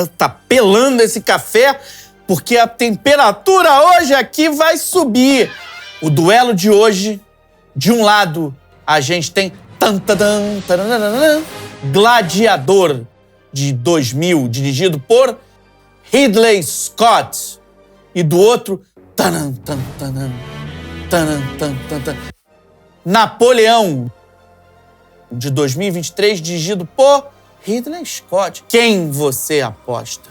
tá pelando esse café, porque a temperatura hoje aqui vai subir. O duelo de hoje, de um lado, a gente tem Gladiador, de 2000, dirigido por Ridley Scott. E do outro, Napoleão, de 2023, dirigido por Ridley Scott. Quem você aposta?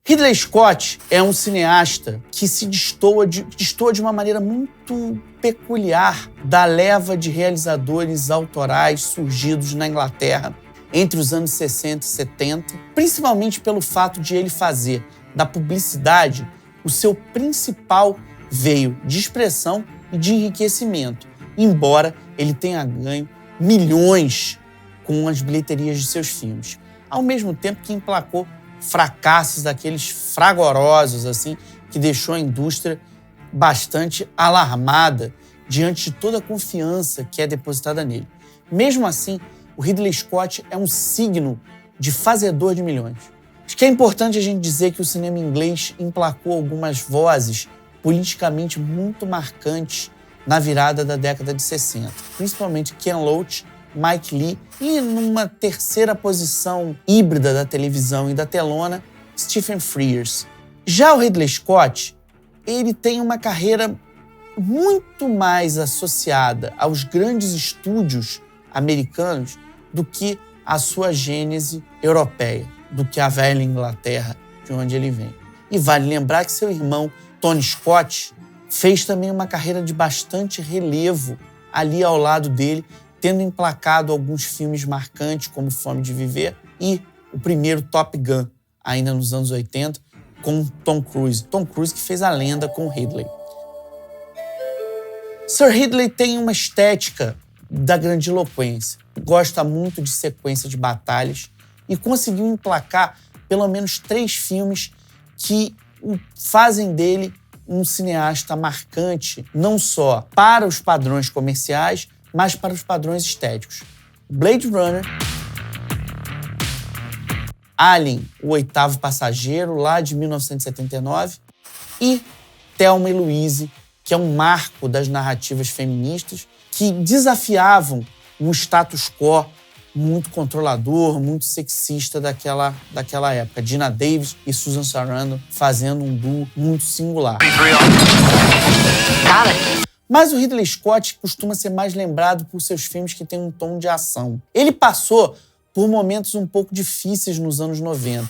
Ridley Scott é um cineasta que se destoa de uma maneira muito peculiar da leva de realizadores autorais surgidos na Inglaterra entre os anos 60 e 70, principalmente pelo fato de ele fazer da publicidade o seu principal veio de expressão e de enriquecimento, embora ele tenha ganho milhões com as bilheterias de seus filmes, ao mesmo tempo que emplacou fracassos daqueles fragorosos, assim, que deixou a indústria bastante alarmada diante de toda a confiança que é depositada nele. Mesmo assim, o Ridley Scott é um signo de fazedor de milhões. Acho que é importante a gente dizer que o cinema inglês emplacou algumas vozes politicamente muito marcantes na virada da década de 60, principalmente Ken Loach, Mike Leigh e, numa terceira posição híbrida da televisão e da telona, Stephen Frears. Já o Ridley Scott, ele tem uma carreira muito mais associada aos grandes estúdios americanos do que a sua gênese europeia, do que a velha Inglaterra, de onde ele vem. E vale lembrar que seu irmão, Tony Scott, fez também uma carreira de bastante relevo ali ao lado dele, tendo emplacado alguns filmes marcantes, como Fome de Viver e o primeiro Top Gun, ainda nos anos 80, com Tom Cruise. Tom Cruise que fez a lenda com Ridley. Sir Ridley tem uma estética da grandiloquência. Gosta muito de sequência de batalhas e conseguiu emplacar pelo menos 3 filmes que fazem dele um cineasta marcante, não só para os padrões comerciais, mas para os padrões estéticos. Blade Runner, Alien, o Oitavo Passageiro, lá de 1979, e Thelma e Louise, que é um marco das narrativas feministas que desafiavam um status quo muito controlador, muito sexista daquela época. Geena Davis e Susan Sarandon fazendo um duo muito singular. Mas o Ridley Scott costuma ser mais lembrado por seus filmes que têm um tom de ação. Ele passou por momentos um pouco difíceis nos anos 90.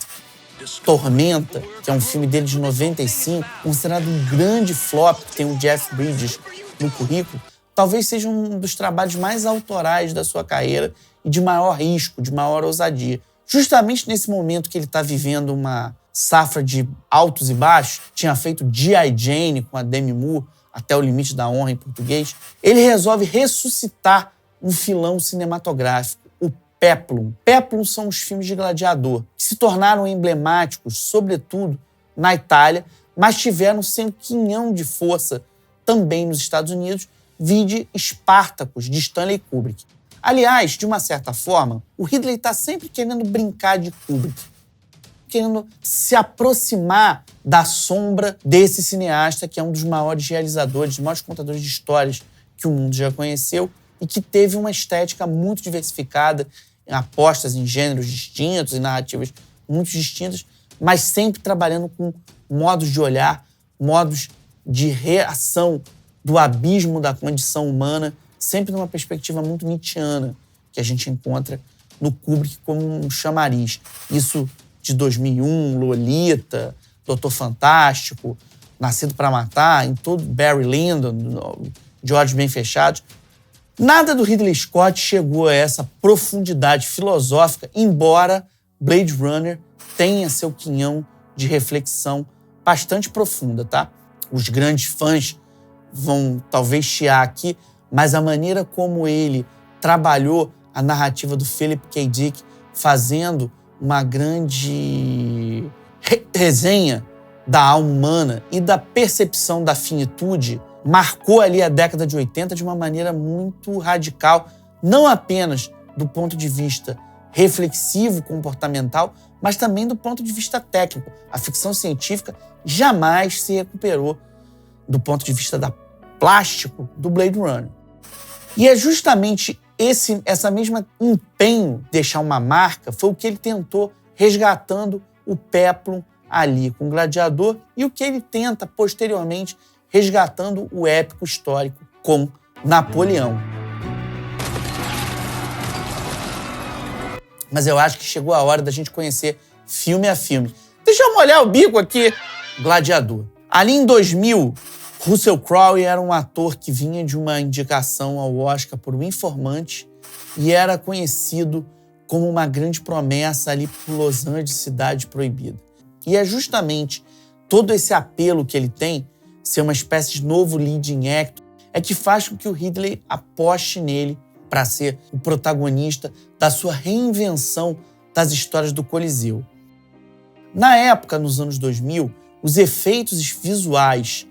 Tormenta, que é um filme dele de 95, considerado um grande flop, que tem o Jeff Bridges no currículo, talvez seja um dos trabalhos mais autorais da sua carreira e de maior risco, de maior ousadia. Justamente nesse momento que ele está vivendo uma safra de altos e baixos, tinha feito G.I. Jane com a Demi Moore, Até o Limite da Honra em português, ele resolve ressuscitar um filão cinematográfico, o Peplum. Peplum são os filmes de gladiador, que se tornaram emblemáticos, sobretudo na Itália, mas tiveram seu quinhão de força também nos Estados Unidos, vide Spartacus, de Stanley Kubrick. Aliás, de uma certa forma, o Ridley está sempre querendo brincar de Kubrick, querendo se aproximar da sombra desse cineasta que é um dos maiores realizadores, dos maiores contadores de histórias que o mundo já conheceu e que teve uma estética muito diversificada, apostas em gêneros distintos e narrativas muito distintas, mas sempre trabalhando com modos de olhar, modos de reação do abismo da condição humana, sempre numa perspectiva muito nietzschiana, que a gente encontra no Kubrick como um chamariz. Isso de 2001, Lolita, Doutor Fantástico, Nascido para Matar, em todo Barry Lyndon, De Olhos Bem Fechados. Nada do Ridley Scott chegou a essa profundidade filosófica, embora Blade Runner tenha seu quinhão de reflexão bastante profunda, tá? Os grandes fãs vão talvez chiar aqui, mas a maneira como ele trabalhou a narrativa do Philip K. Dick, fazendo uma grande resenha da alma humana e da percepção da finitude marcou ali a década de 80 de uma maneira muito radical, não apenas do ponto de vista reflexivo, comportamental, mas também do ponto de vista técnico. A ficção científica jamais se recuperou do ponto de vista da plástico do Blade Runner. E é justamente essa mesma empenho de deixar uma marca foi o que ele tentou resgatando o Peplum ali com o Gladiador e o que ele tenta posteriormente resgatando o épico histórico com Napoleão. Mas eu acho que chegou a hora da gente conhecer filme a filme. Deixa eu molhar o bico aqui. Gladiador. Ali em 2000, Russell Crowe era um ator que vinha de uma indicação ao Oscar por O Informante e era conhecido como uma grande promessa ali por Los Angeles, Cidade Proibida. E é justamente todo esse apelo que ele tem, ser uma espécie de novo leading actor, é que faz com que o Ridley aposte nele para ser o protagonista da sua reinvenção das histórias do Coliseu. Na época, nos anos 2000, os efeitos visuais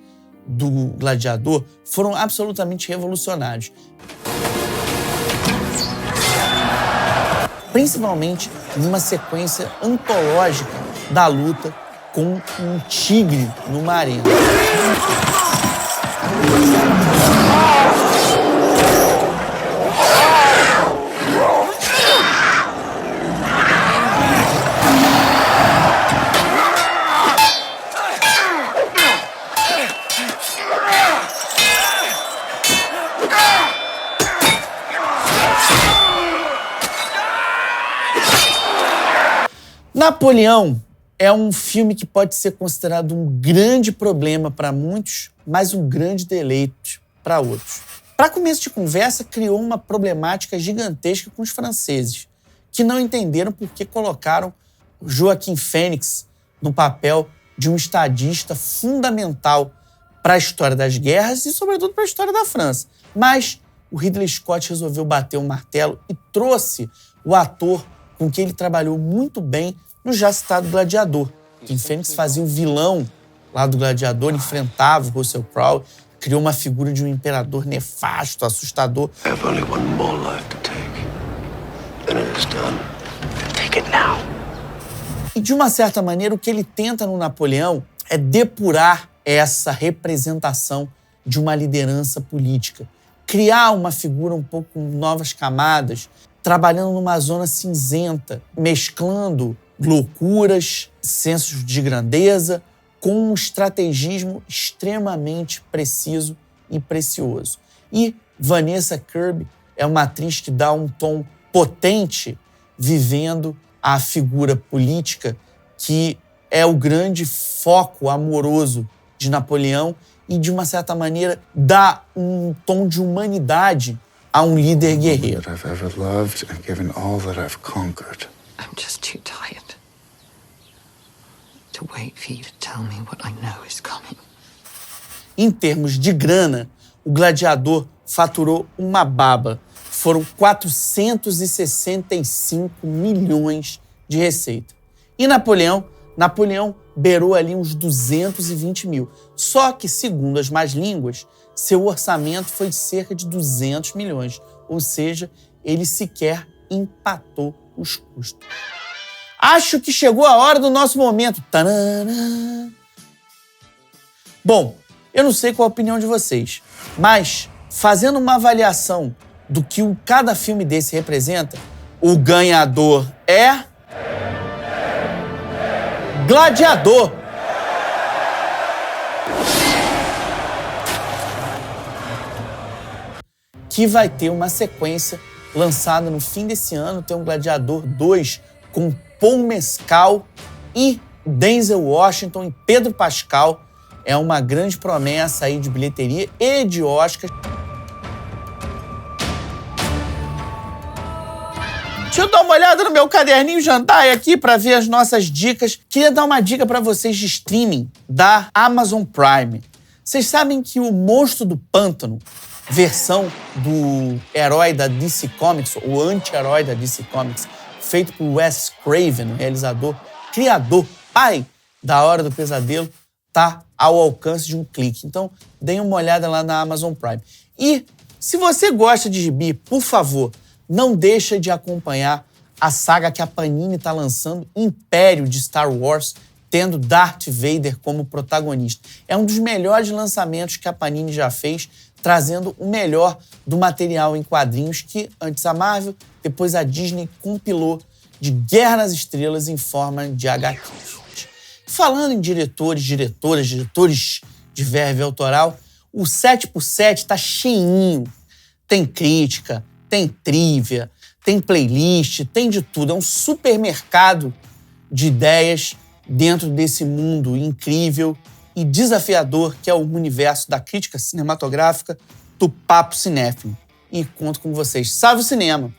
do Gladiador foram absolutamente revolucionários. Principalmente numa sequência antológica da luta com um tigre numa arena. Napoleão é um filme que pode ser considerado um grande problema para muitos, mas um grande deleite para outros. Para começo de conversa, criou uma problemática gigantesca com os franceses, que não entenderam por que colocaram Joaquin Phoenix no papel de um estadista fundamental para a história das guerras e, sobretudo, para a história da França. Mas o Ridley Scott resolveu bater o martelo e trouxe o ator com quem ele trabalhou muito bem no já citado Gladiador. Joaquin Phoenix fazia o vilão lá do Gladiador, enfrentava o Russell Crowe, criou uma figura de um imperador nefasto, assustador. I have only one more life to take. Then it is done. Take it now. E, de uma certa maneira, o que ele tenta no Napoleão é depurar essa representação de uma liderança política. Criar uma figura um pouco com novas camadas, trabalhando numa zona cinzenta, mesclando loucuras, sensos de grandeza, com um estrategismo extremamente preciso e precioso. E Vanessa Kirby é uma atriz que dá um tom potente, vivendo a figura política que é o grande foco amoroso de Napoleão e, de uma certa maneira, dá um tom de humanidade a um líder guerreiro. That I've ever loved and given all that I've conquered. I'm just too tired to wait for you to tell me what I know is coming. Em termos de grana, o Gladiador faturou uma baba. Foram 465 milhões de receita. E Napoleão beirou ali uns 220 mil. Só que, segundo as más línguas, seu orçamento foi de cerca de 200 milhões. Ou seja, ele sequer empatou os custos. Acho que chegou a hora do nosso momento. Tanana. Bom, eu não sei qual a opinião de vocês, mas fazendo uma avaliação do que cada filme desse representa, o ganhador é Gladiador. Que vai ter uma sequência lançada no fim desse ano. Tem um Gladiador 2 com Paul Mescal e Denzel Washington e Pedro Pascal. É uma grande promessa aí de bilheteria e de Oscar. Deixa eu dar uma olhada no meu caderninho jantar aqui para ver as nossas dicas. Queria dar uma dica para vocês de streaming da Amazon Prime. Vocês sabem que o Monstro do Pântano, versão do herói da DC Comics, o anti-herói da DC Comics, feito por Wes Craven, realizador, criador, pai da Hora do Pesadelo, tá ao alcance de um clique. Então, deem uma olhada lá na Amazon Prime. E, se você gosta de gibi, por favor, não deixa de acompanhar a saga que a Panini está lançando, Império de Star Wars, tendo Darth Vader como protagonista. É um dos melhores lançamentos que a Panini já fez, trazendo o melhor do material em quadrinhos que antes a Marvel, depois a Disney compilou de Guerra nas Estrelas em forma de HQs. Falando em diretores de verve autoral, o 7x7 está cheinho. Tem crítica, tem trivia, tem playlist, tem de tudo. É um supermercado de ideias dentro desse mundo incrível e desafiador que é o universo da crítica cinematográfica do Papo Cinéfilo. E conto com vocês. Salve o cinema!